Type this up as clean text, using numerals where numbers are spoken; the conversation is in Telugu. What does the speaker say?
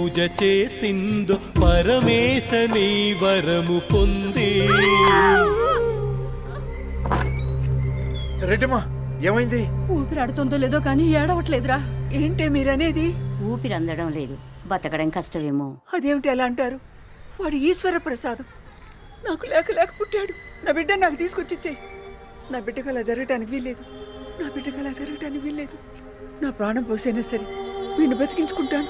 పూజ చేసిందో పరమేశ నీ వరము పొందే. రెడ్డమ్మా ఏమైంది? ఊపిరాడుతుందో లేదో కానీ ఏడవట్లేదురా. ఏంటే మీరనేది? ఊపిరి అందడం లేదు, బతకడం కష్టమేమో. అదేమిటి అలా అంటారు? వాడు ఈశ్వర ప్రసాదం. నాకు లేక పుట్టాడు. నా బిడ్డ నాకు తీసుకొచ్చిచ్చేయి. నా బిడ్డకు అలా జరగటానికి వీల్లేదు. నా బిడ్డకు అలా జరగటానికి వీల్లేదు. నా ప్రాణం పోసైనా సరే వీడిని బతికించుకుంటాను.